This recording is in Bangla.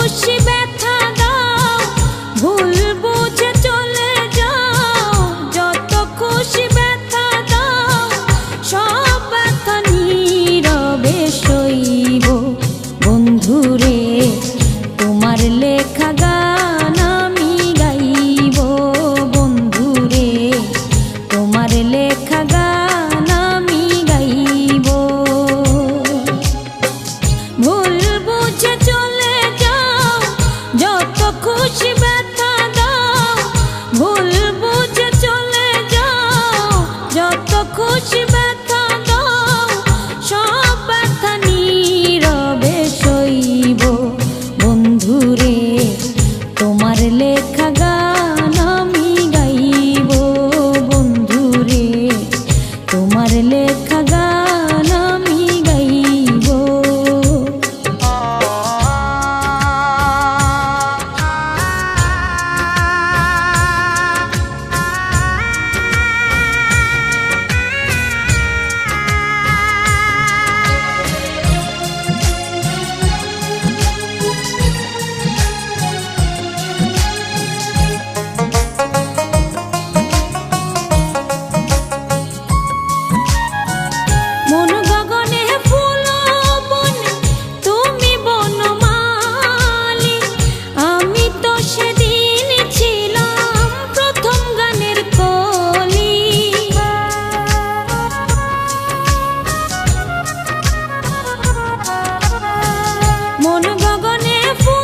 খুশি ব্যথা দাও, ভুল বুঝে চলে যাও। যত খুশি ব্যথা দাও, সব ব্যথা নীরবে সইব। বন্ধুরে তোমার লেখা গান আমি গাইব। বন্ধুরে তোমার লেখা গান আমি গাইব। ভুল বুঝে চলে যাও, যত খুশি ব্যথা দাও। ভুল বুঝে চলে যাও, যত খুশি ব্যথা দাও। সব ব্যথা নীরবে সইব। বন্ধুরে তোমার লেখা গান আমি গাইব। বন্ধুরে তোমার লেখা গান আমি গাইব। মন গগনে ফুল বনে তুমি বনমালী। আমি তো সেদিন ছিলাম প্রথম গানের কলি। মন গগনে ফুল